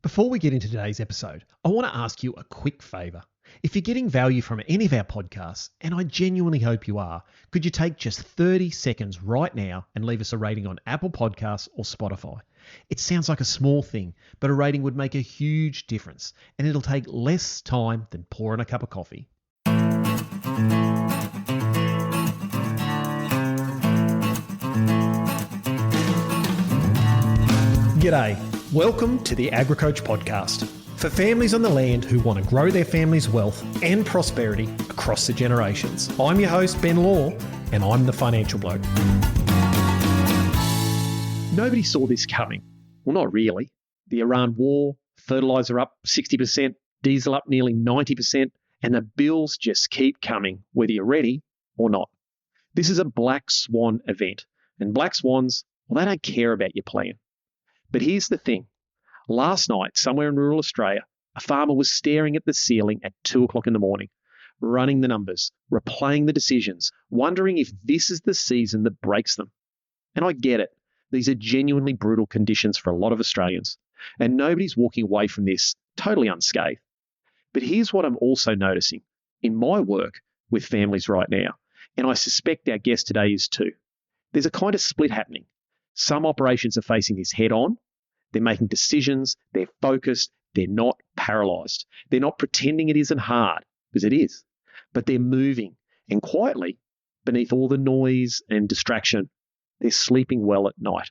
Before we get into today's episode, I want to ask you a quick favour. If you're getting value from any of our podcasts, and I genuinely hope you are, could you take just 30 seconds right now and leave us a rating on Apple Podcasts or Spotify? It sounds like a small thing, but a rating would make a huge difference, and it'll take less time than pouring a cup of coffee. G'day. Welcome to the AgriCoach Podcast for families on the land who want to grow their family's wealth and prosperity across the generations. I'm your host, Ben Law, and I'm the financial bloke. Nobody saw this coming. Well, not really. The Iran war, fertiliser up 60%, diesel up nearly 90%, and the bills just keep coming, whether you're ready or not. This is a black swan event, and black swans, well, they don't care about your plan. But here's the thing. Last night, somewhere in rural Australia, a farmer was staring at the ceiling at 2 o'clock in the morning, running the numbers, replaying the decisions, wondering if this is the season that breaks them. And I get it. These are genuinely brutal conditions for a lot of Australians, and nobody's walking away from this totally unscathed. But here's what I'm also noticing in my work with families right now, and I suspect our guest today is too. There's a kind of split happening. Some operations are facing this head on. They're making decisions. They're focused. They're not paralysed. They're not pretending it isn't hard, because it is. But they're moving, and quietly, beneath all the noise and distraction, they're sleeping well at night.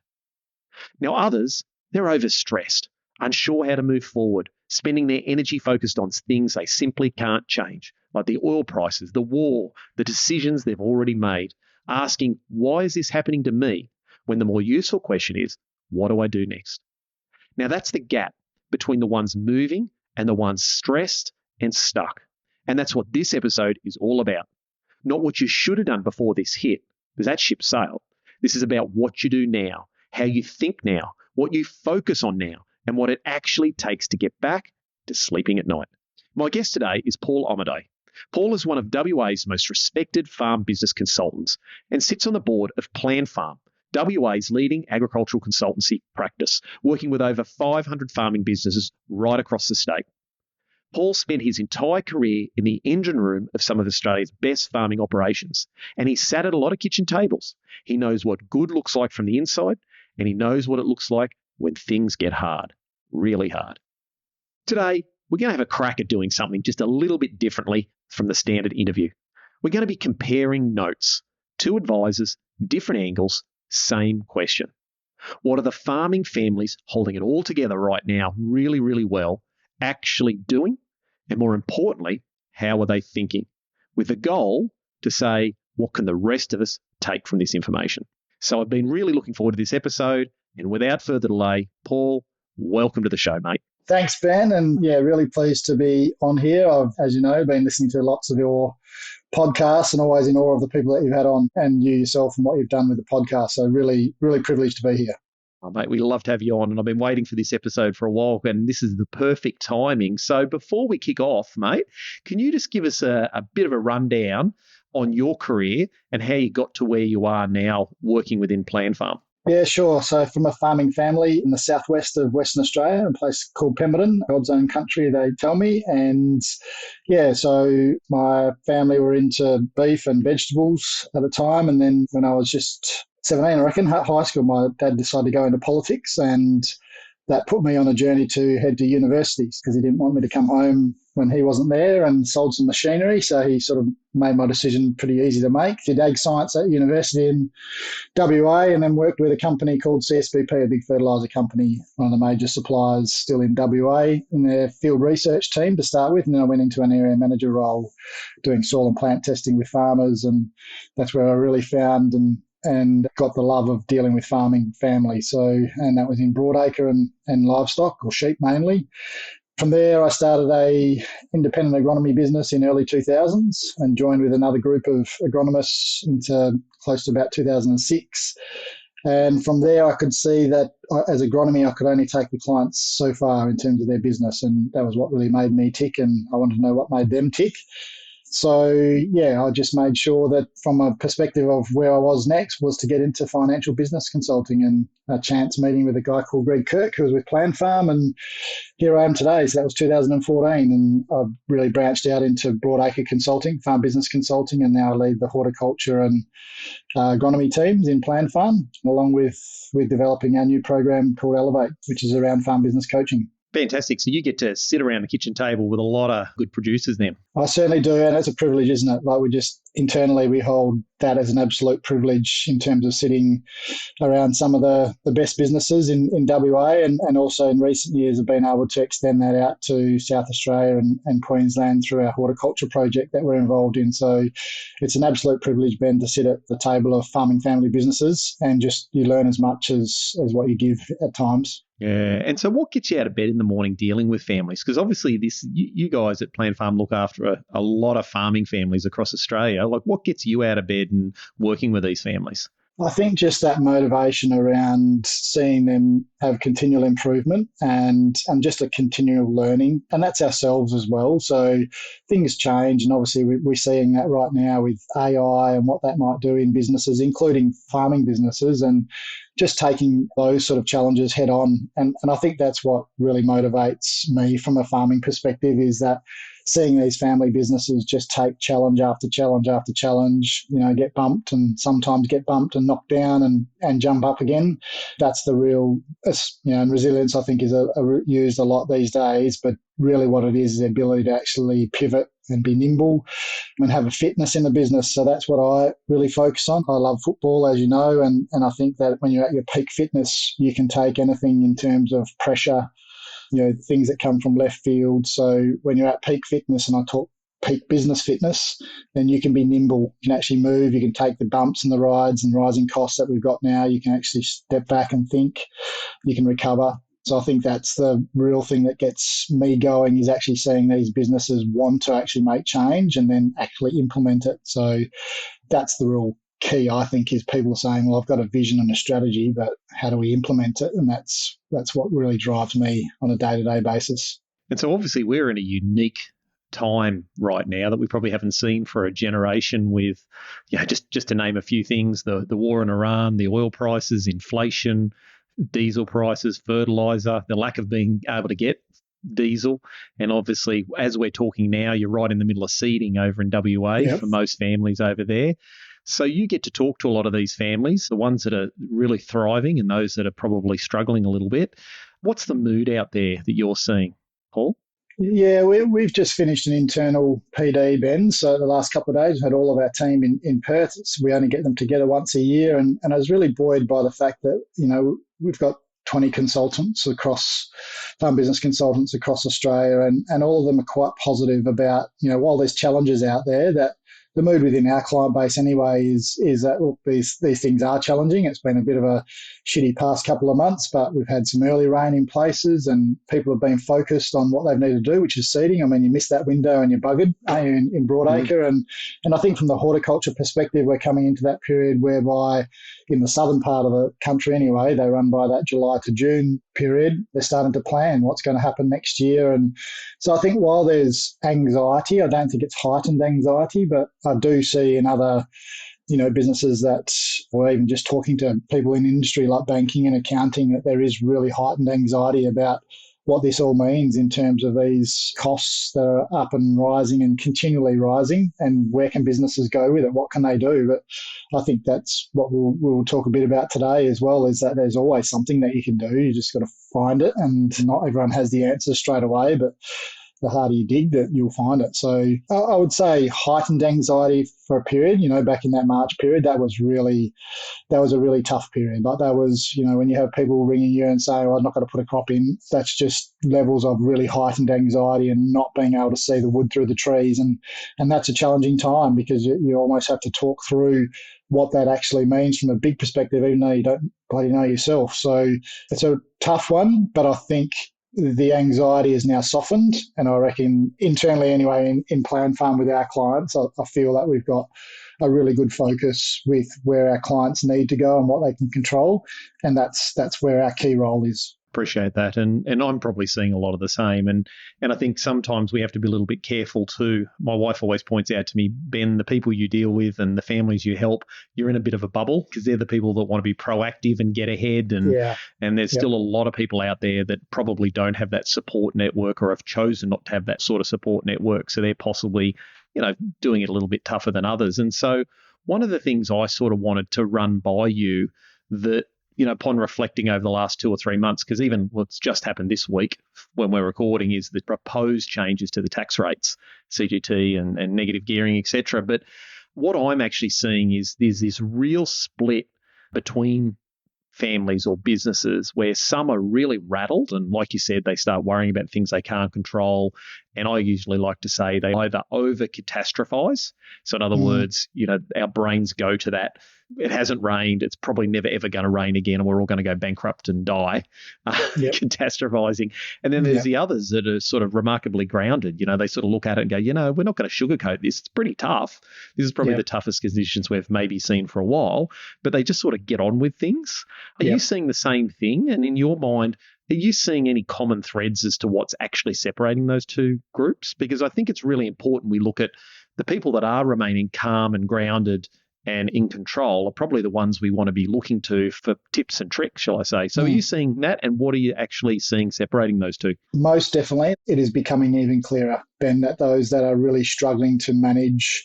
Now others, they're overstressed, unsure how to move forward, spending their energy focused on things they simply can't change, like the oil prices, the war, the decisions they've already made, asking, why is this happening to me? When the more useful question is, what do I do next? Now that's the gap between the ones moving and the ones stressed and stuck. And that's what this episode is all about. Not what you should have done before this hit, because that ship sailed. This is about what you do now, how you think now, what you focus on now, and what it actually takes to get back to sleeping at night. My guest today is Paul Omodei. Paul is one of WA's most respected farm business consultants and sits on the board of Planfarm, WA's leading agricultural consultancy practice, working with over 500 farming businesses right across the state. Paul spent his entire career in the engine room of some of Australia's best farming operations, and he sat at a lot of kitchen tables. He knows what good looks like from the inside, and he knows what it looks like when things get hard, really hard. Today, we're going to have a crack at doing something just a little bit differently from the standard interview. We're going to be comparing notes, two advisors, different angles, same question. What are the farming families holding it all together right now really, really well actually doing? And more importantly, how are they thinking? With the goal to say, what can the rest of us take from this information? So I've been really looking forward to this episode. And without further delay, Paul, welcome to the show, mate. Thanks, Ben. And yeah, really pleased to be on here. I've, as you know, been listening to lots of your podcasts and always in awe of the people that you've had on and you yourself and what you've done with the podcast. So really, really privileged to be here. Oh, mate, we love to have you on, and I've been waiting for this episode for a while, and this is the perfect timing. So before we kick off, mate, can you just give us a bit of a rundown on your career and how you got to where you are now working within Planfarm? Yeah, sure. So from a farming family in the southwest of Western Australia, a place called Pemberton, God's own country, they tell me. And yeah, so my family were into beef and vegetables at the time. And then when I was just 17, I reckon, high school, my dad decided to go into politics, and that put me on a journey to head to universities because he didn't want me to come home when he wasn't there, and sold some machinery. So he sort of made my decision pretty easy to make. Did ag science at university in WA, and then worked with a company called CSBP, a big fertiliser company, one of the major suppliers still in WA, in their field research team to start with. And then I went into an area manager role doing soil and plant testing with farmers. And that's where I really found and got the love of dealing with farming families. So, and that was in broadacre and livestock, or sheep mainly. From there, I started a independent agronomy business in early 2000s and joined with another group of agronomists into close to about 2006. And from there, I could see that as agronomy, I could only take the clients so far in terms of their business. And that was what really made me tick. And I wanted to know what made them tick. So, yeah, I just made sure that from a perspective of where I was next was to get into financial business consulting, and a chance meeting with a guy called Greg Kirk, who was with Planfarm, and here I am today. So that was 2014, and I've really branched out into broadacre consulting, farm business consulting, and now I lead the horticulture and agronomy teams in Planfarm, along with developing our new program called Elevate, which is around farm business coaching. Fantastic. So you get to sit around the kitchen table with a lot of good producers then. I certainly do, and it's a privilege, isn't it? Like, we just internally we hold that as an absolute privilege in terms of sitting around some of the best businesses in WA, and also in recent years have been able to extend that out to South Australia and Queensland through our horticulture project that we're involved in. So it's an absolute privilege, Ben, to sit at the table of farming family businesses, and just you learn as much as what you give at times. Yeah. And so what gets you out of bed in the morning dealing with families? Because obviously you guys at Planfarm look after a lot of farming families across Australia. Like, what gets you out of bed and working with these families? I think just that motivation around seeing them have continual improvement and just a continual learning, and that's ourselves as well. So things change, and obviously we're seeing that right now with AI and what that might do in businesses, including farming businesses, and just taking those sort of challenges head on. And I think that's what really motivates me from a farming perspective, is that seeing these family businesses just take challenge after challenge after challenge, get bumped and sometimes get bumped and knocked down and jump up again. That's the real, and resilience, I think, is used a lot these days, but really what it is the ability to actually pivot and be nimble and have a fitness in the business. So that's what I really focus on. I love football, as you know, and I think that when you're at your peak fitness, you can take anything in terms of pressure, things that come from left field. So when you're at peak fitness, and I talk peak business fitness, then you can be nimble. You can actually move. You can take the bumps and the rides and rising costs that we've got now. You can actually step back and think. You can recover. So I think that's the real thing that gets me going, is actually seeing these businesses want to actually make change and then actually implement it. So that's the real key, I think, is people saying, well, I've got a vision and a strategy, but how do we implement it? And that's what really drives me on a day-to-day basis. And so obviously we're in a unique time right now that we probably haven't seen for a generation, with, just to name a few things, the war in Iran, the oil prices, inflation, diesel prices, fertilizer, the lack of being able to get diesel. And obviously, as we're talking now, you're right in the middle of seeding over in WA for most families over there. So you get to talk to a lot of these families, the ones that are really thriving and those that are probably struggling a little bit. What's the mood out there that you're seeing, Paul? Yeah, we've just finished an internal PD, Ben. So the last couple of days, we've had all of our team in Perth. We only get them together once a year. And I was really buoyed by the fact that, we've got 20 consultants across, farm business consultants across Australia, and all of them are quite positive about, while there's challenges out there, that the mood within our client base anyway is that, look, these things are challenging. It's been a bit of a shitty past couple of months, but we've had some early rain in places, and people have been focused on what they've needed to do, which is seeding. I mean, you miss that window and you're buggered in broadacre. And I think from the horticulture perspective, we're coming into that period whereby, in the southern part of the country anyway, they run by that July to June period, they're starting to plan what's going to happen next year. And so I think while there's anxiety, I don't think it's heightened anxiety, but I do see in other, businesses that, or even just talking to people in industry like banking and accounting, that there is really heightened anxiety about what this all means in terms of these costs that are up and rising and continually rising, and where can businesses go with it? What can they do? But I think that's what we'll talk a bit about today as well, is that there's always something that you can do. You just got to find it, and not everyone has the answers straight away, but the harder you dig, that you'll find it. So I would say heightened anxiety for a period, back in that March period, that was a really tough period. Like, that was, when you have people ringing you and saying, I'm not going to put a crop in, that's just levels of really heightened anxiety and not being able to see the wood through the trees. And that's a challenging time, because you almost have to talk through what that actually means from a big perspective, even though you don't bloody know yourself. So it's a tough one, but I think the anxiety is now softened, and I reckon internally anyway in Planfarm with our clients, I feel that we've got a really good focus with where our clients need to go and what they can control, and that's where our key role is. Appreciate that. And I'm probably seeing a lot of the same. And I think sometimes we have to be a little bit careful too. My wife always points out to me, Ben, the people you deal with and the families you help, you're in a bit of a bubble because they're the people that want to be proactive and get ahead. And there's still a lot of people out there that probably don't have that support network or have chosen not to have that sort of support network. So they're possibly, doing it a little bit tougher than others. And so one of the things I sort of wanted to run by you that, upon reflecting over the last 2 or 3 months, because even what's just happened this week when we're recording is the proposed changes to the tax rates, CGT and negative gearing, etc. But what I'm actually seeing is there's this real split between families or businesses where some are really rattled and, like you said, they start worrying about things they can't control. And I usually like to say they either over-catastrophize. So in other words, our brains go to that. It hasn't rained. It's probably never, ever going to rain again, and we're all going to go bankrupt and die, catastrophizing. And then there's the others that are sort of remarkably grounded. They sort of look at it and go, we're not going to sugarcoat this. It's pretty tough. This is probably the toughest conditions we've maybe seen for a while, but they just sort of get on with things. Are you seeing the same thing? And in your mind, are you seeing any common threads as to what's actually separating those two groups? Because I think it's really important we look at the people that are remaining calm and grounded and in control are probably the ones we want to be looking to for tips and tricks, shall I say. So are you seeing that, and what are you actually seeing separating those two? Most definitely. It is becoming even clearer, Ben, that those that are really struggling to manage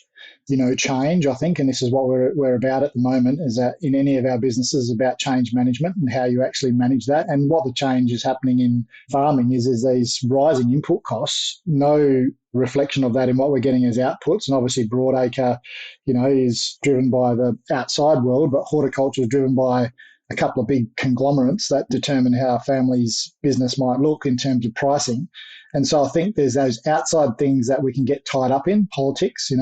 change, I think, and this is what we're about at the moment, is that in any of our businesses about change management and how you actually manage that. And what the change is happening in farming is these rising input costs, no reflection of that in what we're getting as outputs. And obviously broadacre, is driven by the outside world, but horticulture is driven by a couple of big conglomerates that determine how a family's business might look in terms of pricing. And so I think there's those outside things that we can get tied up in, politics. You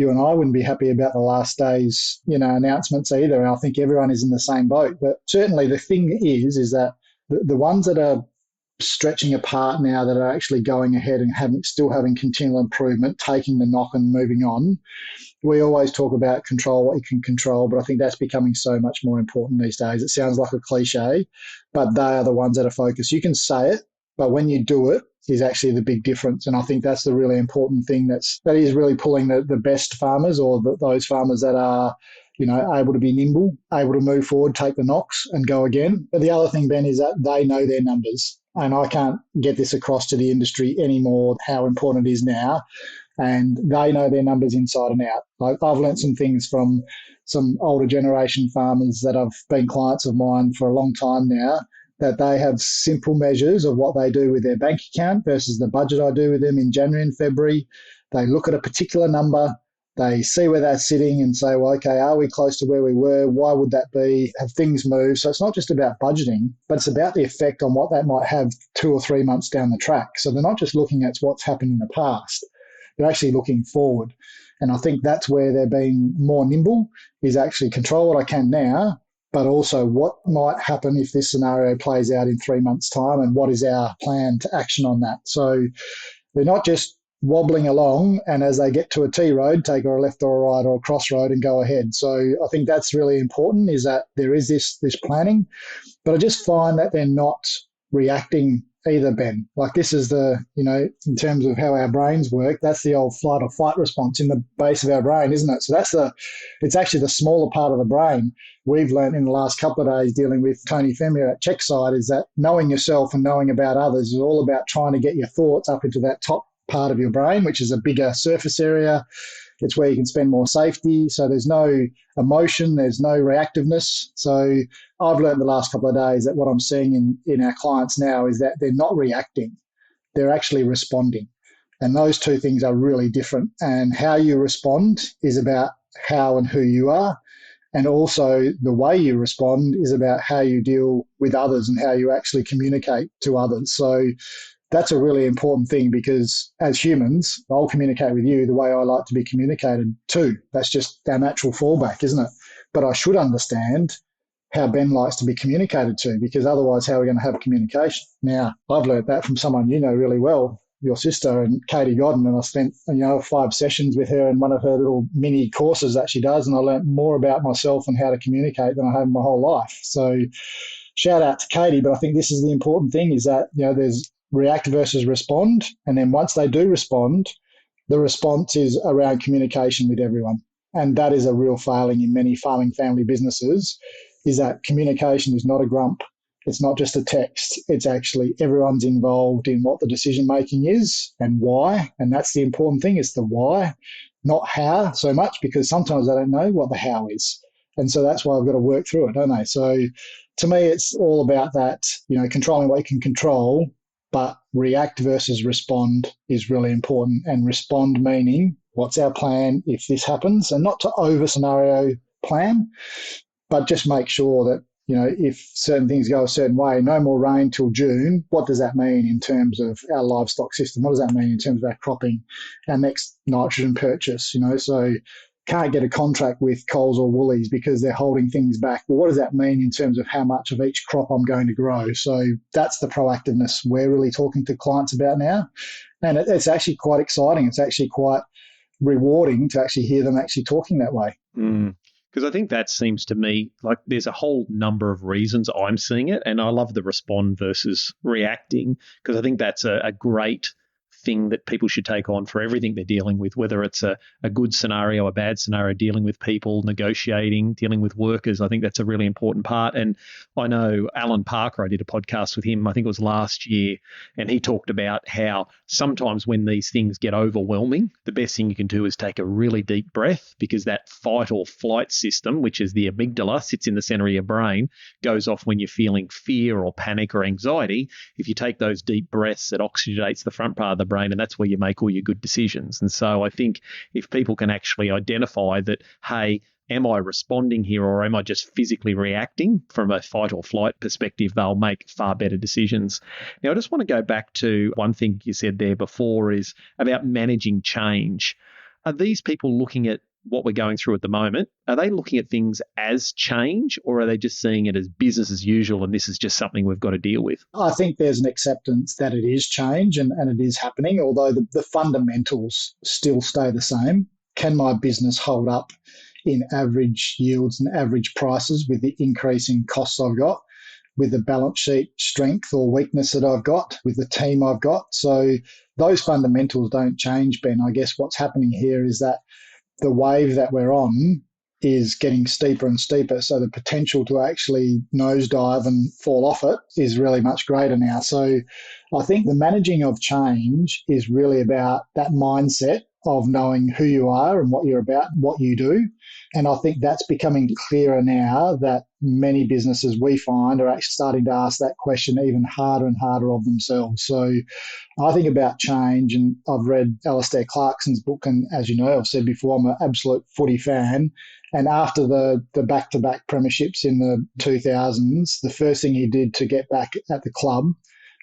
and I wouldn't be happy about the last day's, announcements either. And I think everyone is in the same boat. But certainly the thing is that the ones that are stretching apart now, that are actually going ahead and still having continual improvement, taking the knock and moving on. We always talk about control what you can control, but I think that's becoming so much more important these days. It sounds like a cliche, but they are the ones that are focused. You can say it, but when you do it is actually the big difference. And I think that's the really important thing that is really pulling the best farmers, or those farmers that are, able to be nimble, able to move forward, take the knocks and go again. But the other thing, Ben, is that they know their numbers. And I can't get this across to the industry anymore, how important it is now. And they know their numbers inside and out. Like, I've learned some things from some older generation farmers that have been clients of mine for a long time now, that they have simple measures of what they do with their bank account versus the budget I do with them in January and February. They look at a particular number, they see where they're sitting and say, well, okay, are we close to where we were? Why would that be? Have things moved? So it's not just about budgeting, but it's about the effect on what that might have 2 or 3 months down the track. So they're not just looking at what's happened in the past. They're actually looking forward. And I think that's where they're being more nimble, is actually control what I can now, but also what might happen if this scenario plays out in 3 months' time, and what is our plan to action on that. So they're not just wobbling along, and as they get to a T road, take a left or a right or a crossroad and go ahead. So I think that's really important, is that there is this planning, but I just find that they're not reacting either, Ben. Like, this is in terms of how our brains work, that's the old flight or fight response in the base of our brain, isn't it? So it's actually the smaller part of the brain. We've learned in the last couple of days dealing with Tony Femia at Checkside, is that knowing yourself and knowing about others is all about trying to get your thoughts up into that top part of your brain, which is a bigger surface area. It's where you can spend more safety. So there's no emotion, there's no reactiveness. So I've learned the last couple of days that what I'm seeing in our clients now is that they're not reacting, they're actually responding. And those two things are really different. And how you respond is about how and who you are. And also the way you respond is about how you deal with others and how you actually communicate to others. So that's a really important thing, because as humans, I'll communicate with you the way I like to be communicated to. That's just our natural fallback, isn't it? But I should understand how Ben likes to be communicated to, because otherwise how are we going to have communication? Now, I've learned that from someone you know really well, your sister, and Katie Godden, and I spent 5 sessions with her in one of her little mini courses that she does, and I learned more about myself and how to communicate than I have in my whole life. So shout out to Katie, but I think this is the important thing is that, there's react versus respond. And then once they do respond, the response is around communication with everyone. And that is a real failing in many farming family businesses, is that communication is not a grump. It's not just a text. It's actually everyone's involved in what the decision-making is and why. And that's the important thing, is the why, not how so much, because sometimes they don't know what the how is. And so that's why I've got to work through it, don't they? So to me, it's all about that, controlling what you can control, but react versus respond is really important. And respond meaning, what's our plan if this happens? And not to over scenario plan, but just make sure that, if certain things go a certain way, no more rain till June, what does that mean in terms of our livestock system? What does that mean in terms of our cropping, our next nitrogen purchase? So can't get a contract with Coles or Woolies because they're holding things back. Well, what does that mean in terms of how much of each crop I'm going to grow? So that's the proactiveness we're really talking to clients about now. And it's actually quite exciting. It's actually quite rewarding to actually hear them actually talking that way. Because I think that seems to me like there's a whole number of reasons I'm seeing it. And I love the respond versus reacting, because I think that's a great thing that people should take on for everything they're dealing with, whether it's a good scenario, a bad scenario, dealing with people, negotiating, dealing with workers. I think that's a really important part. And I know Alan Parker, I did a podcast with him, I think it was last year, and he talked about how sometimes when these things get overwhelming, the best thing you can do is take a really deep breath, because that fight or flight system, which is the amygdala, sits in the center of your brain, goes off when you're feeling fear or panic or anxiety. If you take those deep breaths, it oxygenates the front part of the brain, and that's where you make all your good decisions. And so I think if people can actually identify that, hey, am I responding here or am I just physically reacting from a fight or flight perspective, they'll make far better decisions. Now, I just want to go back to one thing you said there before, is about managing change. Are these people looking at what we're going through at the moment? Are they looking at things as change, or are they just seeing it as business as usual and this is just something we've got to deal with? I think there's an acceptance that it is change and it is happening, although the fundamentals still stay the same. Can my business hold up in average yields and average prices with the increasing costs I've got, with the balance sheet strength or weakness that I've got, with the team I've got? So those fundamentals don't change, Ben. I guess what's happening here is that the wave that we're on is getting steeper and steeper. So the potential to actually nosedive and fall off it is really much greater now. So I think the managing of change is really about that mindset of knowing who you are and what you're about, what you do. And I think that's becoming clearer now, that many businesses we find are actually starting to ask that question even harder and harder of themselves. So I think about change, and I've read Alistair Clarkson's book, and as you know, I've said before, I'm an absolute footy fan. And after the back-to-back premierships in the 2000s, the first thing he did to get back at the club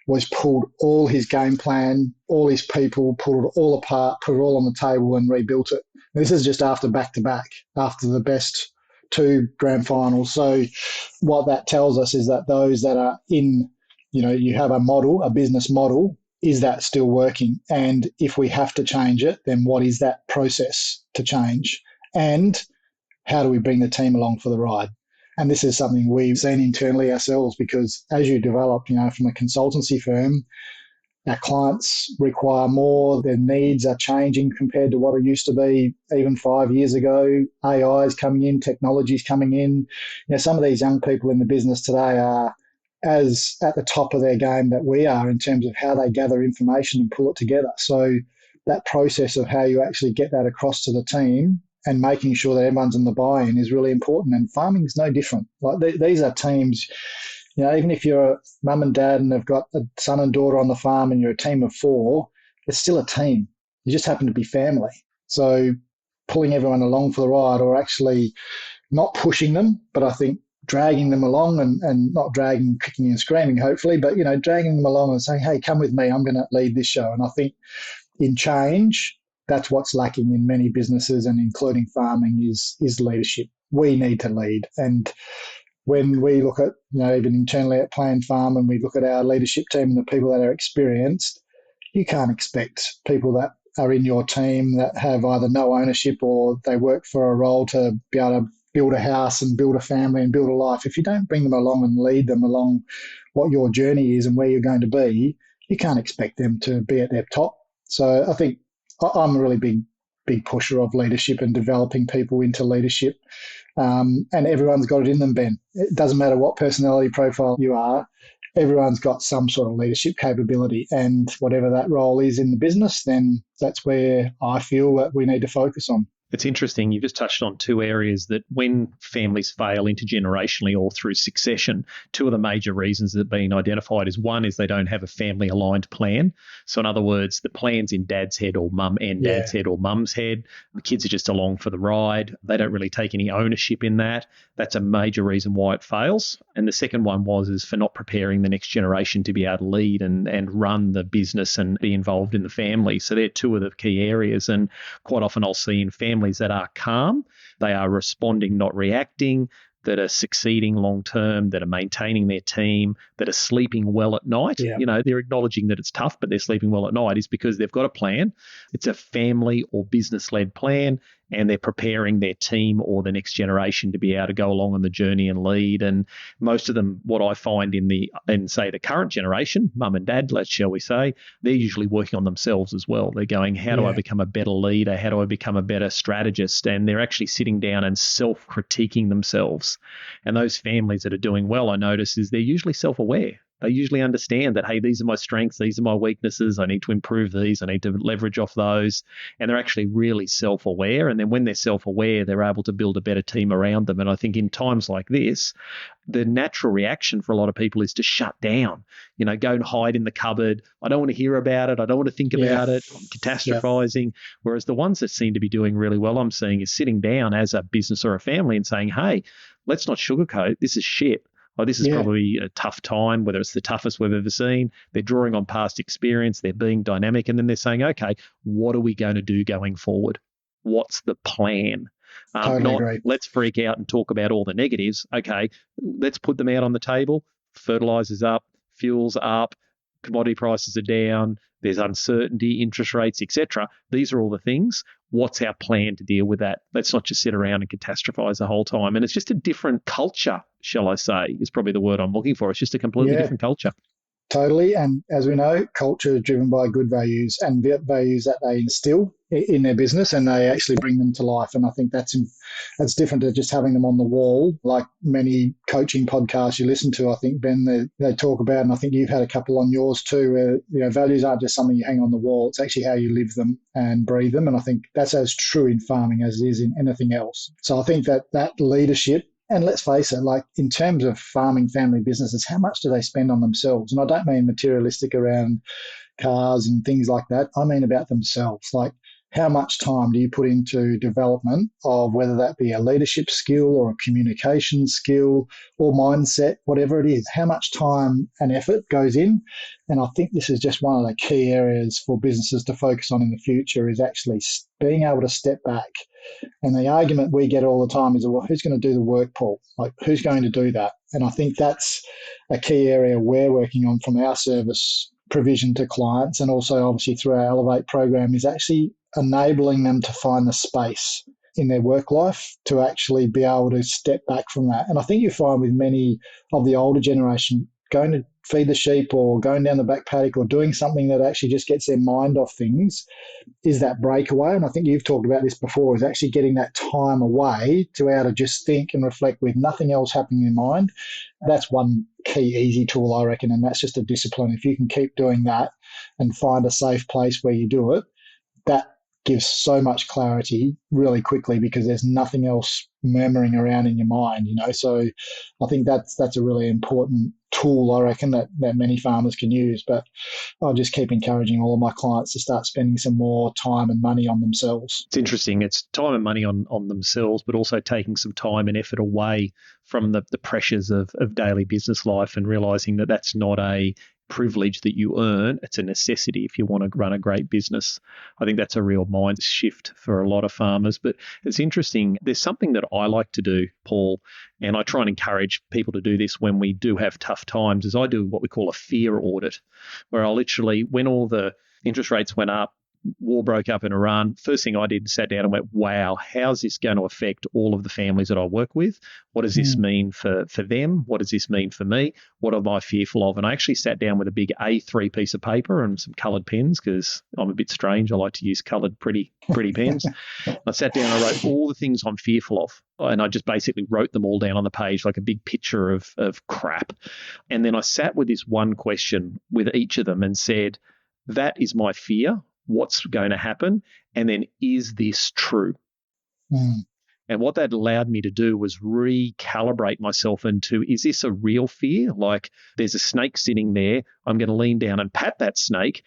was pulled all his game plan, all his people, pulled it all apart, put it all on the table and rebuilt it. And this is just after back-to-back, after the best two grand finals. So what that tells us is that those that are in, you have a model, a business model, is that still working? And if we have to change it, then what is that process to change? And how do we bring the team along for the ride? And this is something we've seen internally ourselves, because as you develop, from a consultancy firm, our clients require more. Their needs are changing compared to what it used to be even 5 years ago. AI is coming in, technology is coming in. Some of these young people in the business today are as at the top of their game that we are in terms of how they gather information and pull it together. So that process of how you actually get that across to the team and making sure that everyone's in the buy-in is really important. And farming is no different. Like these are teams, even if you're a mum and dad and they've got a son and daughter on the farm and you're a team of 4, it's still a team. You just happen to be family. So pulling everyone along for the ride, or actually not pushing them, but I think dragging them along, and not dragging, kicking and screaming, hopefully, but, dragging them along and saying, hey, come with me, I'm going to lead this show. And I think in change, that's what's lacking in many businesses, and including farming, is leadership. We need to lead. And when we look at, even internally at Planfarm, and we look at our leadership team and the people that are experienced, you can't expect people that are in your team that have either no ownership or they work for a role to be able to build a house and build a family and build a life, if you don't bring them along and lead them along what your journey is and where you're going to be, you can't expect them to be at their top. So I think I'm a really big pusher of leadership and developing people into leadership. And everyone's got it in them, Ben. It doesn't matter what personality profile you are. Everyone's got some sort of leadership capability, and whatever that role is in the business, then that's where I feel that we need to focus on. It's interesting. You just touched on two areas that when families fail intergenerationally or through succession, two of the major reasons that have been identified is one is they don't have a family aligned plan. So in other words, the plan's in dad's head or mum and dad's head or mum's head. The kids are just along for the ride. They don't really take any ownership in that. That's a major reason why it fails. And the second one is for not preparing the next generation to be able to lead and run the business and be involved in the family. So they're two of the key areas. And quite often I'll see in families that are calm, they are responding, not reacting, that are succeeding long term, that are maintaining their team, that are sleeping well at night. Yeah. You know, they're acknowledging that it's tough, but they're sleeping well at night is because they've got a plan. It's a family or business-led plan, and they're preparing their team or the next generation to be able to go along on the journey and lead. And most of them, what I find in say the current generation, mum and dad, shall we say, they're usually working on themselves as well. They're going, how do I become a better leader? How do I become a better strategist? And they're actually sitting down and self-critiquing themselves. And those families that are doing well, I notice, is they're usually self-aware. They usually understand that, hey, these are my strengths, these are my weaknesses, I need to improve these, I need to leverage off those. And they're actually really self-aware. And then when they're self-aware, they're able to build a better team around them. And I think in times like this, the natural reaction for a lot of people is to shut down, go and hide in the cupboard. I don't want to hear about it. I don't want to think about it. I'm catastrophizing. Yeah. Whereas the ones that seem to be doing really well, I'm seeing, is sitting down as a business or a family and saying, hey, let's not sugarcoat. This is shit. Oh, this is probably a tough time, whether it's the toughest we've ever seen. They're drawing on past experience. They're being dynamic. And then they're saying, okay, what are we going to do going forward? What's the plan? Totally agree. Let's freak out and talk about all the negatives. Okay, let's put them out on the table. Fertilizer's up, fuel's up, commodity prices are down, there's uncertainty, interest rates, etc. These are all the things. What's our plan to deal with that? Let's not just sit around and catastrophize the whole time. And it's just a different culture, shall I say, is probably the word I'm looking for. It's just a completely different culture. Totally. And as we know, culture is driven by good values and values that they instill in their business, and they actually bring them to life. And I think that's different to just having them on the wall, like many coaching podcasts you listen to. I think, Ben, they talk about, and I think you've had a couple on yours too, where values aren't just something you hang on the wall. It's actually how you live them and breathe them. And I think that's as true in farming as it is in anything else. So I think that leadership, and let's face it, like in terms of farming family businesses, how much do they spend on themselves? And I don't mean materialistic around cars and things like that. I mean about themselves. Like, how much time do you put into development of whether that be a leadership skill or a communication skill or mindset, whatever it is? How much time and effort goes in? And I think this is just one of the key areas for businesses to focus on in the future, is actually being able to step back. And the argument we get all the time is, well, who's going to do the work, Paul? Like, who's going to do that? And I think that's a key area we're working on from our service provision to clients, and also obviously through our Elevate program, is actually enabling them to find the space in their work life to actually be able to step back from that. And I think you find with many of the older generation, going to feed the sheep or going down the back paddock or doing something that actually just gets their mind off things is that breakaway. And I think you've talked about this before, is actually getting that time away to be able to just think and reflect with nothing else happening in mind. That's one key easy tool, I reckon, and that's just a discipline. If you can keep doing that and find a safe place where you do it, that gives so much clarity really quickly, because there's nothing else murmuring around in your mind, So I think that's a really important tool, I reckon, that many farmers can use. But I'll just keep encouraging all of my clients to start spending some more time and money on themselves. It's interesting. It's time and money on themselves, but also taking some time and effort away from the pressures of daily business life, and realizing that that's not a privilege that you earn. It's a necessity if you want to run a great business. I think that's a real mind shift for a lot of farmers. But it's interesting. There's something that I like to do, Paul, and I try and encourage people to do this when we do have tough times, is I do what we call a fear audit, where I literally, when all the interest rates went up, war broke up in Iran, first thing I did, sat down and went, wow, how's this going to affect all of the families that I work with? What does this mean for them? What does this mean for me? What am I fearful of? And I actually sat down with a big A3 piece of paper and some coloured pens because I'm a bit strange. I like to use coloured, pretty pens. I sat down and I wrote all the things I'm fearful of. And I just basically wrote them all down on the page like a big picture of crap. And then I sat with this one question with each of them and said, that is my fear. What's going to happen? And then, is this true? And what that allowed me to do was recalibrate myself into, is this a real fear? Like, there's a snake sitting there. I'm going to lean down and pat that snake.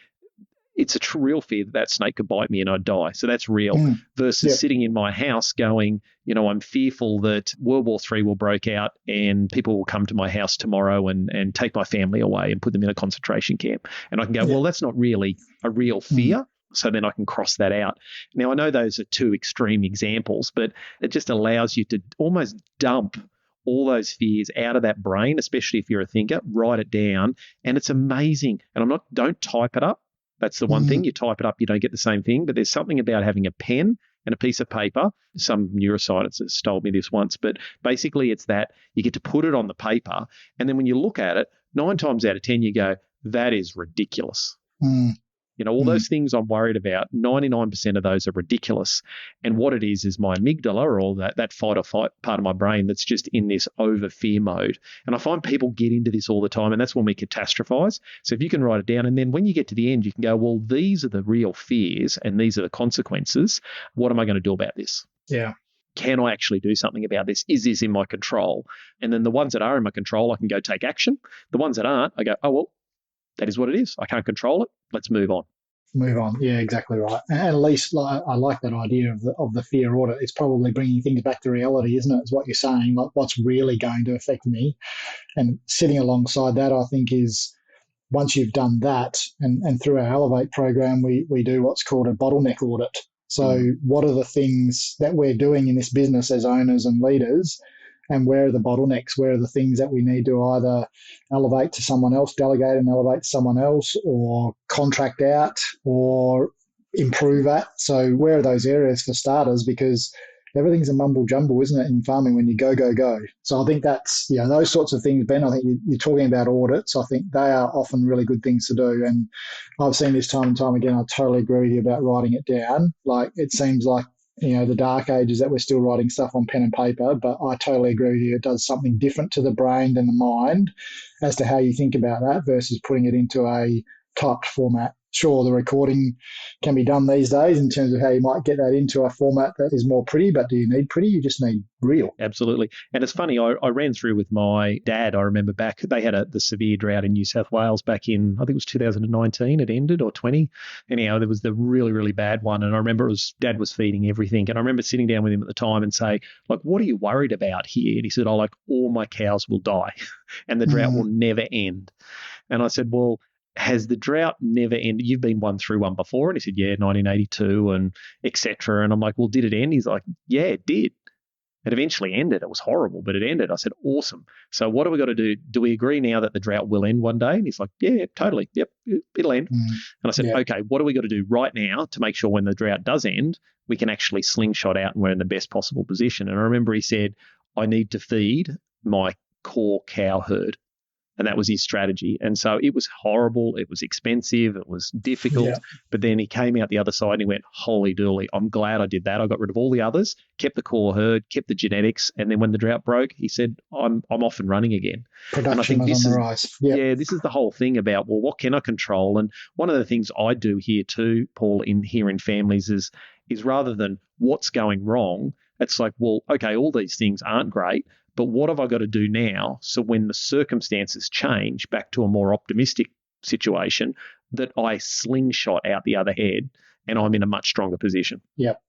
It's a real fear that snake could bite me and I'd die. So that's real. Versus sitting in my house going, I'm fearful that World War III will break out and people will come to my house tomorrow and take my family away and put them in a concentration camp. And I can go, well, that's not really a real fear. So then I can cross that out. Now, I know those are two extreme examples, but it just allows you to almost dump all those fears out of that brain, especially if you're a thinker, write it down. And it's amazing. And don't type it up. That's the one thing. You type it up, you don't get the same thing. But there's something about having a pen and a piece of paper. Some neuroscientists told me this once, but basically it's that you get to put it on the paper. And then when you look at it, 9 times out of 10, you go, that is ridiculous. All those things I'm worried about, 99% of those are ridiculous. And what it is my amygdala, or that fight or flight part of my brain that's just in this over fear mode. And I find people get into this all the time, and that's when we catastrophize. So if you can write it down, and then when you get to the end, you can go, well, these are the real fears and these are the consequences. What am I going to do about this? Yeah. Can I actually do something about this? Is this in my control? And then the ones that are in my control, I can go take action. The ones that aren't, I go, oh, well, that is what it is. I can't control it. Let's move on. Yeah, exactly right. And at least I like that idea of the fear audit. It's probably bringing things back to reality, isn't it? It's what you're saying, like what's really going to affect me. And sitting alongside that, I think, is once you've done that, and through our Elevate program, we do what's called a bottleneck audit. So what are the things that we're doing in this business as owners and leaders? And where are the bottlenecks? Where are the things that we need to either elevate to someone else, delegate and elevate to someone else, or contract out or improve at? So where are those areas for starters? Because everything's a mumble jumble, isn't it, in farming when you go. So I think that's, those sorts of things, Ben, I think you're talking about audits. I think they are often really good things to do. And I've seen this time and time again. I totally agree with you about writing it down. Like, it seems like, the dark ages that we're still writing stuff on pen and paper, but I totally agree with you. It does something different to the brain and the mind as to how you think about that versus putting it into a typed format. Sure, the recording can be done these days in terms of how you might get that into a format that is more pretty, but do you need pretty? You just need real. Absolutely. And it's funny, I ran through with my dad. I remember back, they had the severe drought in New South Wales back in, I think it was 2019, it ended, or 20. Anyhow, there was the really, really bad one. And I remember Dad was feeding everything. And I remember sitting down with him at the time and say, like, what are you worried about here? And he said, all my cows will die and the drought will never end. And I said, well, has the drought never ended? You've been through one before. And he said, yeah, 1982 and et cetera. And I'm like, well, did it end? He's like, yeah, it did. It eventually ended. It was horrible, but it ended. I said, awesome. So what do we got to do? Do we agree now that the drought will end one day? And he's like, yeah, totally. Yep, it'll end. And I said, okay, what do we got to do right now to make sure when the drought does end, we can actually slingshot out and we're in the best possible position? And I remember he said, I need to feed my core cow herd. And that was his strategy. And so it was horrible. It was expensive. It was difficult. Yeah. But then he came out the other side and he went, holy dooly, I'm glad I did that. I got rid of all the others, kept the core herd, kept the genetics. And then when the drought broke, he said, I'm off and running again. Production and I think was on the rise. Yep. Yeah, this is the whole thing about, well, what can I control? And one of the things I do here too, Paul, in families is rather than what's going wrong, it's like, well, okay, all these things aren't great, but what have I got to do now so when the circumstances change back to a more optimistic situation that I slingshot out the other head and I'm in a much stronger position? Yep,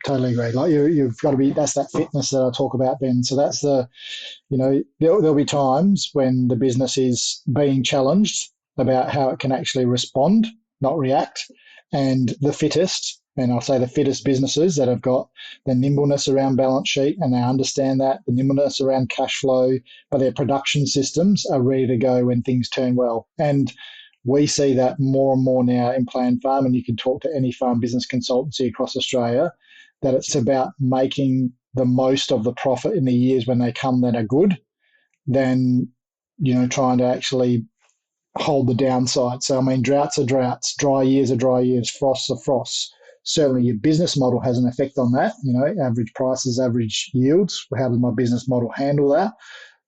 totally agree. Like you've got to be, that's that fitness that I talk about, Ben. So that's there'll be times when the business is being challenged about how it can actually respond, not react. And the fittest, and I'll say the fittest businesses that have got the nimbleness around balance sheet and they understand that, the nimbleness around cash flow, but their production systems are ready to go when things turn well. And we see that more and more now in Planfarm, and you can talk to any farm business consultancy across Australia, that it's about making the most of the profit in the years when they come that are good than, trying to actually hold the downside. So, I mean, droughts are droughts, dry years are dry years, frosts are frosts. Certainly your business model has an effect on that, average prices, average yields. How does my business model handle that?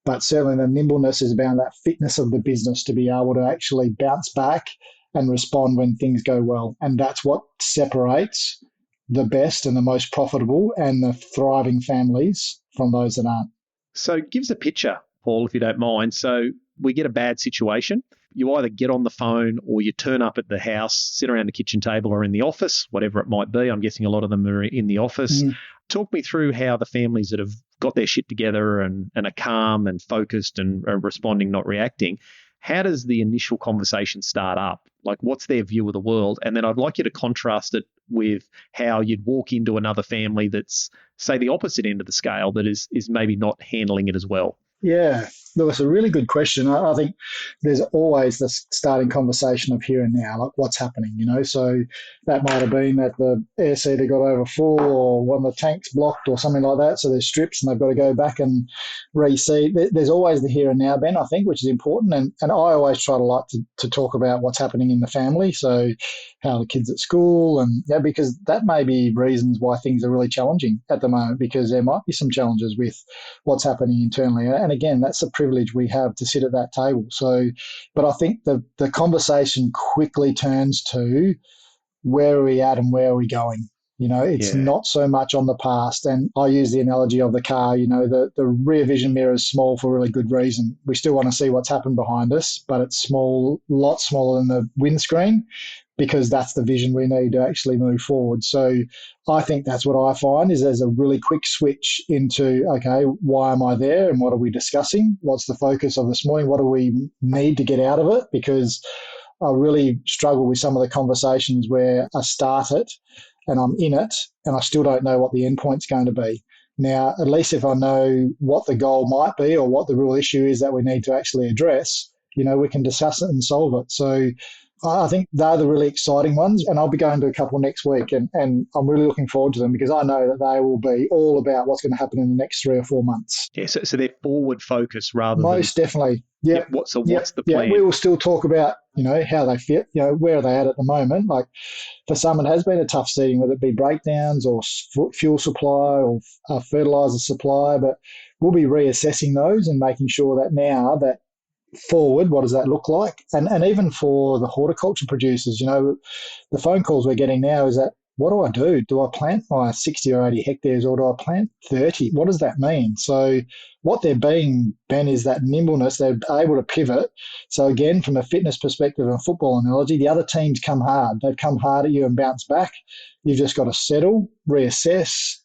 But certainly the nimbleness is about that fitness of the business to be able to actually bounce back and respond when things go well. And that's what separates the best and the most profitable and the thriving families from those that aren't. So give us a picture, Paul, if you don't mind. So we get a bad situation. You either get on the phone or you turn up at the house, sit around the kitchen table or in the office, whatever it might be. I'm guessing a lot of them are in the office. Talk me through how the families that have got their shit together and are calm and focused and are responding, not reacting. How does the initial conversation start up? Like, what's their view of the world? And then I'd like you to contrast it with how you'd walk into another family that's, say, the opposite end of the scale, that is maybe not handling it as well. Yeah, look, it's a really good question. I think there's always this starting conversation of here and now, like what's happening, So that might have been that the air seeder got over full or one of the tanks blocked or something like that. So there's strips and they've got to go back and reseed. There's always the here and now, Ben, I think, which is important. And I always try to talk about what's happening in the family. So how the kids at school and because that may be reasons why things are really challenging at the moment, because there might be some challenges with what's happening internally. And again, that's a privilege we have to sit at that table. So, but I think the conversation quickly turns to where are we at and where are we going? It's not so much on the past. And I use the analogy of the car, the rear vision mirror is small for a really good reason. We still want to see what's happened behind us, but it's small, a lot smaller than the windscreen, because that's the vision we need to actually move forward. So I think that's what I find is there's a really quick switch into, okay, why am I there and what are we discussing? What's the focus of this morning? What do we need to get out of it? Because I really struggle with some of the conversations where I start it and I'm in it and I still don't know what the endpoint's going to be. Now, at least if I know what the goal might be or what the real issue is that we need to actually address, we can discuss it and solve it. So I think they're the really exciting ones, and I'll be going to a couple next week, and I'm really looking forward to them because I know that they will be all about what's going to happen in the next 3 or 4 months. Yeah, so they're forward focused rather most than... definitely. Yeah. What's the plan? Yeah, we will still talk about, how they fit, where are they at the moment. Like for some, it has been a tough season, whether it be breakdowns or fuel supply or fertilizer supply, but we'll be reassessing those and making sure that now that forward, what does that look like? And even for the horticulture producers, the phone calls we're getting now is that, what do I do? Do I plant my 60 or 80 hectares or do I plant 30? What does that mean? So what they're being, Ben, is that nimbleness. They're able to pivot. So again, from a fitness perspective and football analogy, the other teams come hard. They've come hard at you and bounce back. You've just got to settle, reassess.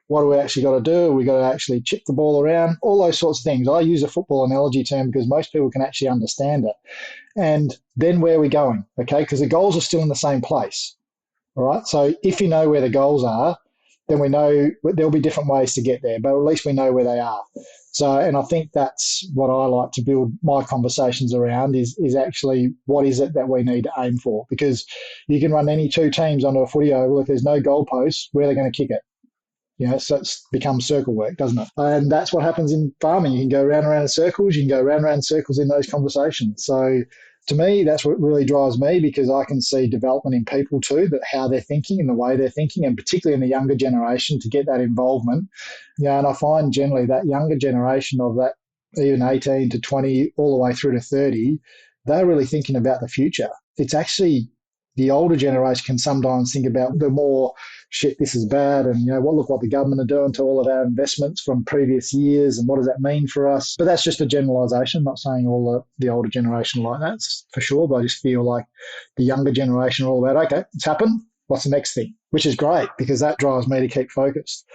What do we actually got to do? We got to actually chip the ball around, all those sorts of things. I use a football analogy term because most people can actually understand it. And then where are we going? Okay, because the goals are still in the same place. All right. So if you know where the goals are, then we know there'll be different ways to get there, but at least we know where they are. So, and I think that's what I like to build my conversations around is actually what is it that we need to aim for? Because you can run any two teams onto a footy oval. If there's no goalposts, where are they going to kick it? So it's become circle work, doesn't it? And that's what happens in farming. You can go round and round in circles. You can go round and round in circles in those conversations. So to me, that's what really drives me because I can see development in people too, that how they're thinking and the way they're thinking, and particularly in the younger generation to get that involvement. And I find generally that younger generation of that even 18 to 20 all the way through to 30, they're really thinking about the future. It's actually the older generation can sometimes think about the more shit, this is bad, and look what the government are doing to all of our investments from previous years, and what does that mean for us? But that's just a generalisation. I'm not saying all the older generation like that for sure, but I just feel like the younger generation are all about, okay, it's happened, what's the next thing? Which is great because that drives me to keep focused.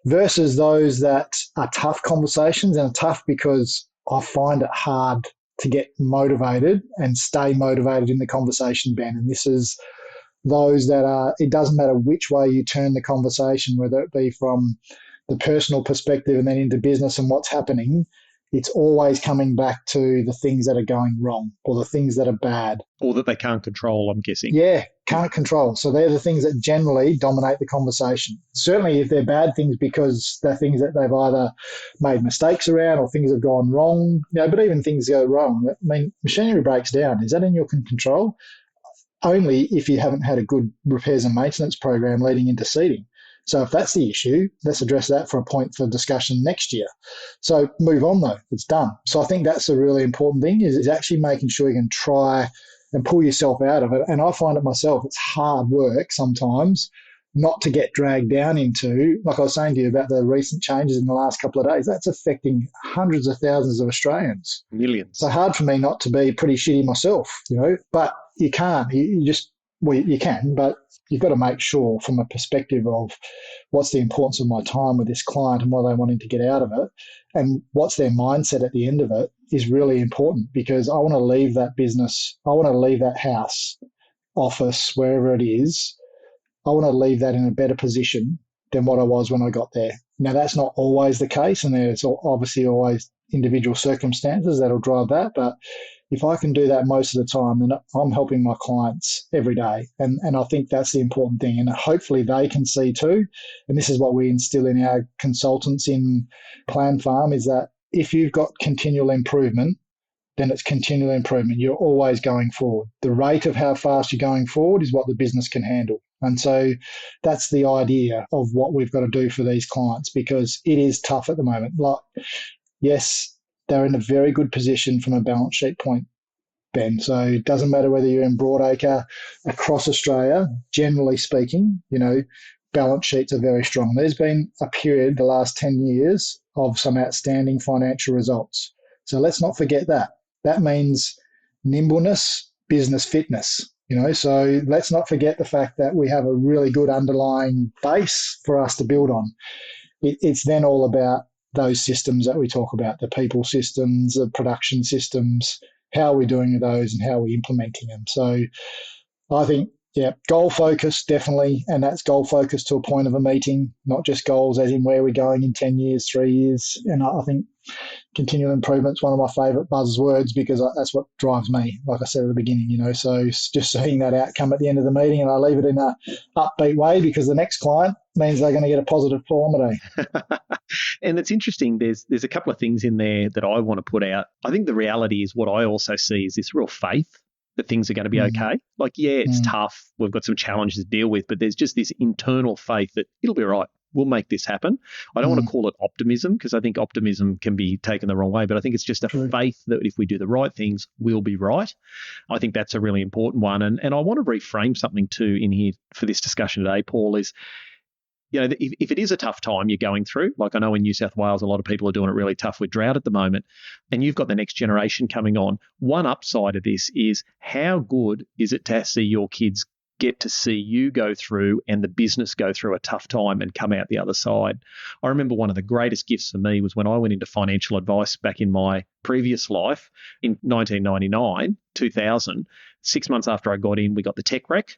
Versus those that are tough conversations, and are tough because I find it hard to get motivated and stay motivated in the conversation, Ben. And this is those that are, it doesn't matter which way you turn the conversation, whether it be from the personal perspective and then into business and what's happening, it's always coming back to the things that are going wrong or the things that are bad. Or that they can't control, I'm guessing. Yeah, can't control. So they're the things that generally dominate the conversation. Certainly if they're bad things because they're things that they've either made mistakes around or things have gone wrong, but even things go wrong. I mean, machinery breaks down. Is that in your control? Only if you haven't had a good repairs and maintenance program leading into seeding. So if that's the issue, let's address that for a point for discussion next year. So move on though, it's done. So I think that's a really important thing is actually making sure you can try and pull yourself out of it. And I find it myself, it's hard work sometimes not to get dragged down into, like I was saying to you about the recent changes in the last couple of days, that's affecting hundreds of thousands of Australians. Millions. So hard for me not to be pretty shitty myself, but you can't. You can, but you've got to make sure from a perspective of what's the importance of my time with this client and what are they wanting to get out of it and what's their mindset at the end of it is really important because I want to leave that business, I want to leave that house, office, wherever it is, I want to leave that in a better position than what I was when I got there. Now, that's not always the case, and there's obviously always individual circumstances that'll drive that, but if I can do that most of the time, then I'm helping my clients every day. And I think that's the important thing. And hopefully they can see too. And this is what we instill in our consultants in Planfarm is that if you've got continual improvement, then it's continual improvement. You're always going forward. The rate of how fast you're going forward is what the business can handle. And so that's the idea of what we've got to do for these clients because it is tough at the moment. Like, yes, they're in a very good position from a balance sheet point, Ben. So it doesn't matter whether you're in Broadacre, across Australia, generally speaking, balance sheets are very strong. There's been a period, the last 10 years, of some outstanding financial results. So let's not forget that. That means nimbleness, business fitness. So let's not forget the fact that we have a really good underlying base for us to build on. It's then all about those systems that we talk about, the people systems, the production systems, how we're doing those and how we're implementing them. So I think, goal focus definitely, and that's goal focus to a point of a meeting, not just goals as in where we're going in 10 years, 3 years. And I think continual improvement is one of my favourite buzzwords because that's what drives me, like I said at the beginning, so just seeing that outcome at the end of the meeting, and I leave it in a upbeat way because the next client means they're going to get a positive Paul Omodei. And it's interesting, there's a couple of things in there that I want to put out. I think the reality is what I also see is this real faith that things are going to be okay. Like, it's tough. We've got some challenges to deal with, but there's just this internal faith that it'll be all right. We'll make this happen. I don't want to call it optimism because I think optimism can be taken the wrong way, but I think it's just a faith that if we do the right things, we'll be right. I think that's a really important one. And I want to reframe something too in here for this discussion today, Paul, is if it is a tough time you're going through, like I know in New South Wales, a lot of people are doing it really tough with drought at the moment, and you've got the next generation coming on. One upside of this is how good is it to see your kids get to see you go through and the business go through a tough time and come out the other side. I remember one of the greatest gifts for me was when I went into financial advice back in my previous life in 1999, 2000. 6 months after I got in, we got the tech wreck.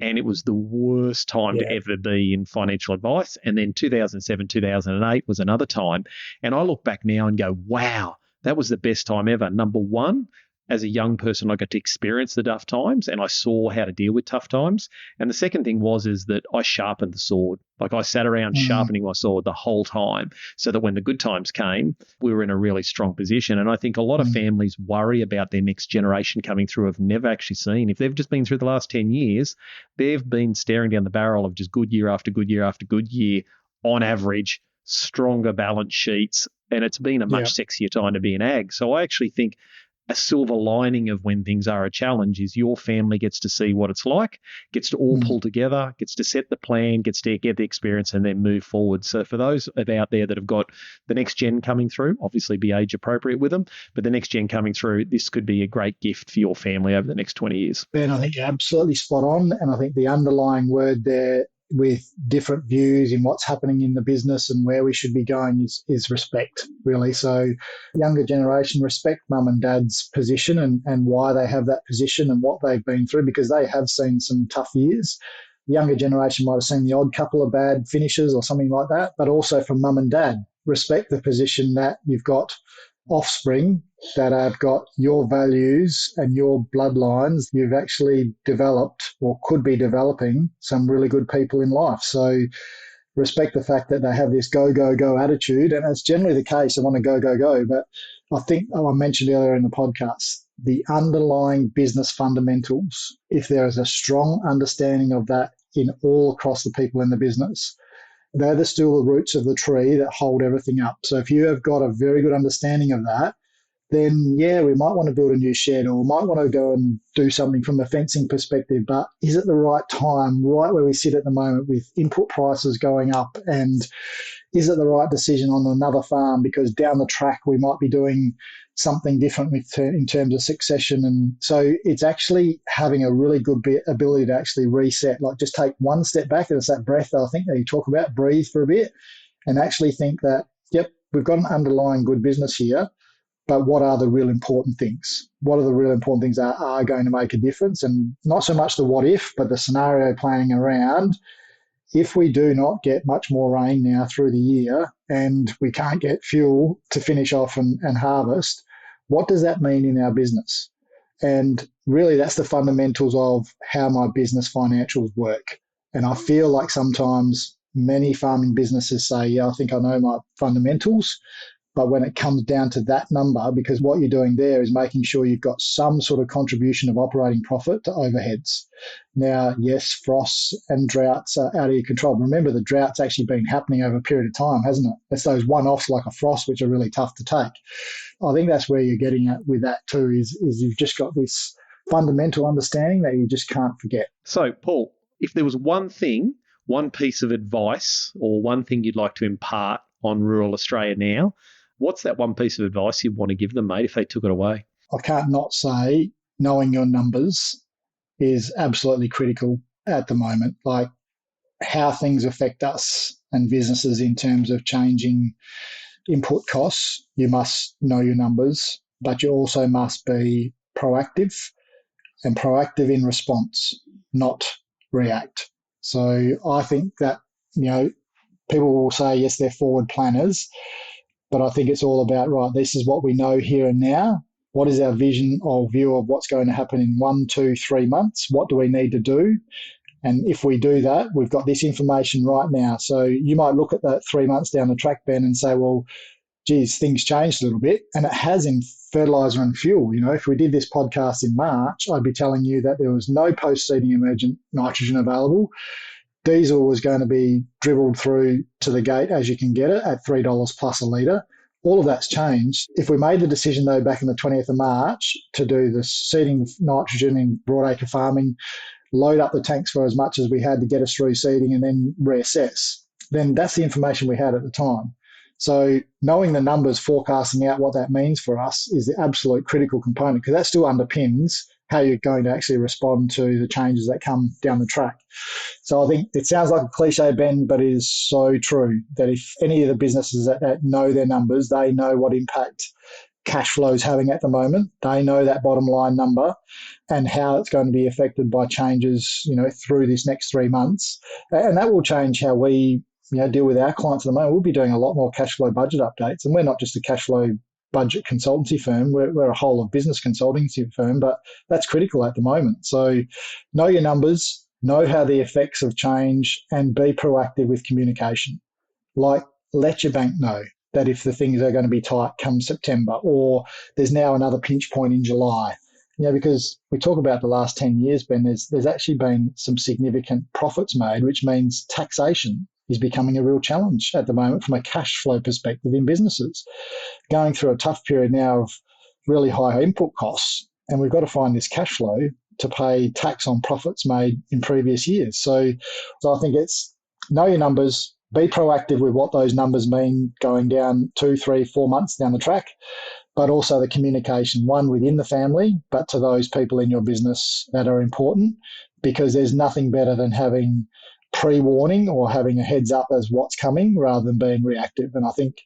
And it was the worst time to ever be in financial advice. And then 2007, 2008 was another time. And I look back now and go, wow, that was the best time ever. Number one, as a young person, I got to experience the tough times and I saw how to deal with tough times. And the second thing is that I sharpened the sword. Like I sat around sharpening my sword the whole time so that when the good times came, we were in a really strong position. And I think a lot of families worry about their next generation coming through have never actually seen. If they've just been through the last 10 years, they've been staring down the barrel of just good year after good year after good year, on average, stronger balance sheets. And it's been a much sexier time to be in ag. So I actually think a silver lining of when things are a challenge is your family gets to see what it's like, gets to all pull together, gets to set the plan, gets to get the experience and then move forward. So for those out there that have got the next gen coming through, obviously be age appropriate with them, but the next gen coming through, this could be a great gift for your family over the next 20 years. Ben, I think you're absolutely spot on. And I think the underlying word there with different views in what's happening in the business and where we should be going is respect, really. So younger generation respect mum and dad's position and why they have that position and what they've been through because they have seen some tough years. The younger generation might have seen the odd couple of bad finishes or something like that, but also from mum and dad, respect the position that you've got offspring that have got your values and your bloodlines, you've actually developed or could be developing some really good people in life. So respect the fact that they have this go, go, go attitude. And it's generally the case. I want to go, go, go. But I think, I mentioned earlier in the podcast, the underlying business fundamentals, if there is a strong understanding of that in all across the people in the business, they're still the roots of the tree that hold everything up. So if you have got a very good understanding of that, then yeah, we might want to build a new shed or might want to go and do something from a fencing perspective. But is it the right time, right where we sit at the moment with input prices going up? And is it the right decision on another farm? Because down the track, we might be doing something different in terms of succession. And so it's actually having a really good ability to actually reset, like just take one step back. And it's that breath that I think that you talk about, breathe for a bit and actually think that, yep, we've got an underlying good business here. But what are the real important things? What are the real important things that are going to make a difference? And not so much the what if, but the scenario planning around, if we do not get much more rain now through the year and we can't get fuel to finish off and harvest, what does that mean in our business? And really that's the fundamentals of how my business financials work. And I feel like sometimes many farming businesses say, yeah, I think I know my fundamentals. But when it comes down to that number, because what you're doing there is making sure you've got some sort of contribution of operating profit to overheads. Now, yes, frosts and droughts are out of your control. Remember, the drought's actually been happening over a period of time, hasn't it? It's those one-offs like a frost, which are really tough to take. I think that's where you're getting at with that too, is you've just got this fundamental understanding that you just can't forget. So, Paul, if there was one thing, one piece of advice or one thing you'd like to impart on rural Australia now, what's that one piece of advice you'd want to give them, mate, if they took it away? I can't not say knowing your numbers is absolutely critical at the moment. Like how things affect us and businesses in terms of changing input costs, you must know your numbers, but you also must be proactive and proactive in response, not react. So I think that, people will say, yes, they're forward planners, but I think it's all about, right, this is what we know here and now. What is our vision or view of what's going to happen in 1, 2, 3 months? What do we need to do? And if we do that, we've got this information right now. So you might look at that 3 months down the track, Ben, and say, well, geez, things changed a little bit. And it has in fertiliser and fuel. If we did this podcast in March, I'd be telling you that there was no post-seeding emergent nitrogen available. Diesel was going to be dribbled through to the gate as you can get it at $3 plus a litre. All of that's changed. If we made the decision, though, back on the 20th of March to do the seeding of nitrogen in broadacre farming, load up the tanks for as much as we had to get us through seeding and then reassess, then that's the information we had at the time. So knowing the numbers, forecasting out what that means for us is the absolute critical component, because that still underpins how you're going to actually respond to the changes that come down the track. So I think it sounds like a cliche, Ben, but it is so true that if any of the businesses that know their numbers, they know what impact cash flow is having at the moment. They know that bottom line number and how it's going to be affected by changes, through this next 3 months. And that will change how we deal with our clients at the moment. We'll be doing a lot more cash flow budget updates, and we're not just a cash flow budget consultancy firm. We're a whole of business consultancy firm, but that's critical at the moment. So know your numbers, know how the effects of change, and be proactive with communication. Like let your bank know that if the things are going to be tight come September, or there's now another pinch point in July. Because we talk about the last 10 years, Ben, there's actually been some significant profits made, which means taxation is becoming a real challenge at the moment from a cash flow perspective in businesses. Going through a tough period now of really high input costs, and we've got to find this cash flow to pay tax on profits made in previous years. So I think it's know your numbers, be proactive with what those numbers mean going down 2, 3, 4 months down the track, but also the communication, one within the family, but to those people in your business that are important, because there's nothing better than having pre-warning or having a heads up as what's coming rather than being reactive. And I think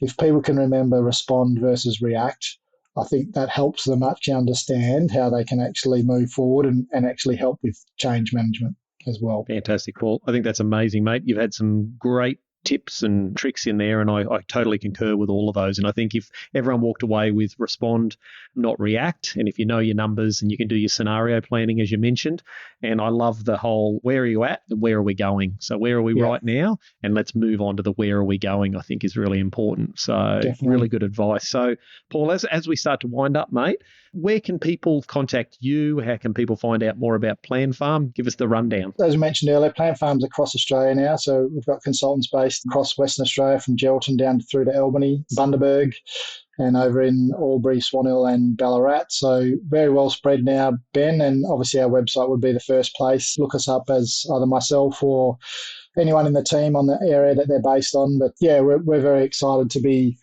if people can remember respond versus react, I think that helps them actually understand how they can actually move forward and actually help with change management as well. Fantastic, Paul. I think that's amazing, mate. You've had some great tips and tricks in there, and I totally concur with all of those. And I think if everyone walked away with respond, not react, and if you know your numbers and you can do your scenario planning, as you mentioned, and I love the whole where are you at and where are we going? So where are we right now? And let's move on to the where are we going, I think is really important. So Definitely. Really good advice. So Paul, as we start to wind up, mate, where can people contact you? How can people find out more about Planfarm? Give us the rundown. As we mentioned earlier, Planfarm's across Australia now. So we've got consultants based across Western Australia from Geraldton down through to Albany, Bundaberg, and over in Albury, Swan Hill and Ballarat. So very well spread now, Ben, and obviously our website would be the first place. Look us up as either myself or anyone in the team on the area that they're based on. But yeah, we're very excited to be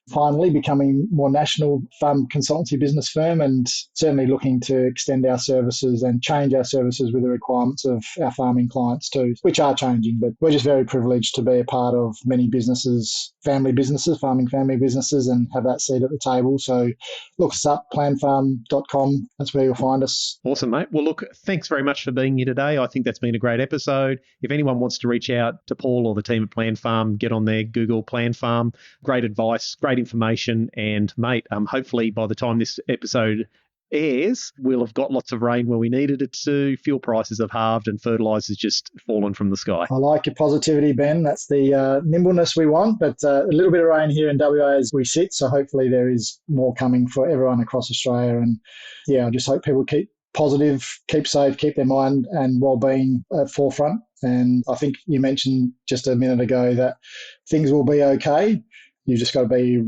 finally becoming more national farm consultancy business firm, and certainly looking to extend our services and change our services with the requirements of our farming clients too, which are changing. But we're just very privileged to be a part of many businesses, farming family businesses, and have that seat at the table. So look us up, planfarm.com. That's where you'll find us. Awesome, mate. Well, look, thanks very much for being here today. I think that's been a great episode. If anyone wants to reach out to Paul or the team at Planfarm, get on there, Google Planfarm. Great advice, great information. And, mate, hopefully by the time this episode airs, we'll have got lots of rain where we needed it to. Fuel prices have halved and fertiliser's just fallen from the sky. I like your positivity, Ben. That's the nimbleness we want, but a little bit of rain here in WA as we sit. So hopefully there is more coming for everyone across Australia. And yeah, I just hope people keep positive, keep safe, keep their mind and well-being at forefront. And I think you mentioned just a minute ago that things will be okay. You've just got to be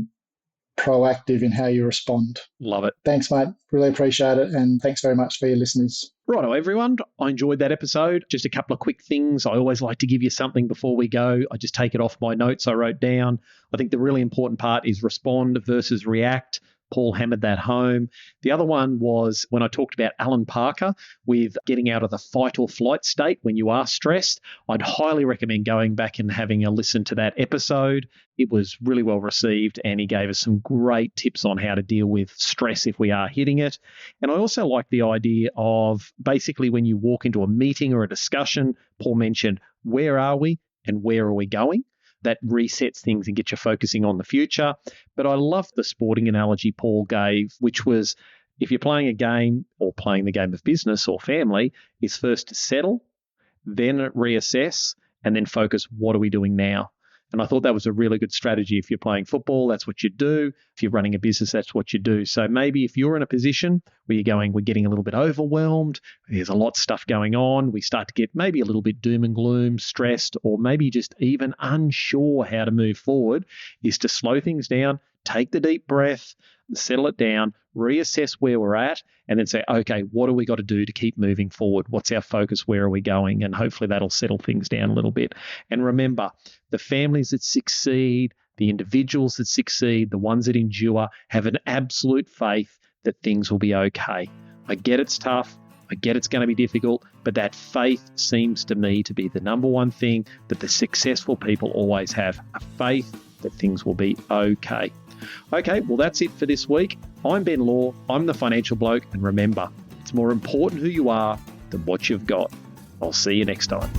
proactive in how you respond. Love it. Thanks, mate. Really appreciate it. And thanks very much for your listeners. Righto, everyone. I enjoyed that episode. Just a couple of quick things. I always like to give you something before we go. I just take it off my notes I wrote down. I think the really important part is respond versus react. Paul hammered that home. The other one was when I talked about Alan Parker with getting out of the fight or flight state when you are stressed. I'd highly recommend going back and having a listen to that episode. It was really well received, and he gave us some great tips on how to deal with stress if we are hitting it. And I also like the idea of basically when you walk into a meeting or a discussion, Paul mentioned, where are we and where are we going? That resets things and gets you focusing on the future. But I love the sporting analogy Paul gave, which was if you're playing a game or playing the game of business or family, is first to settle, then reassess, and then focus, what are we doing now? And I thought that was a really good strategy. If you're playing football, that's what you do. If you're running a business, that's what you do. So maybe if you're in a position where you're going, we're getting a little bit overwhelmed, there's a lot of stuff going on, we start to get maybe a little bit doom and gloom, stressed, or maybe just even unsure how to move forward, is to slow things down, take the deep breath, settle it down, reassess where we're at, and then say, okay, what do we got to do to keep moving forward? What's our focus? Where are we going? And hopefully that'll settle things down a little bit. And remember, the families that succeed, the individuals that succeed, the ones that endure, have an absolute faith that things will be okay. I get it's tough. I get it's going to be difficult, but that faith seems to me to be the number one thing that the successful people always have, a faith that things will be okay. Okay, well, that's it for this week. I'm Ben Law. I'm the Financial Bloke. And remember, it's more important who you are than what you've got. I'll see you next time.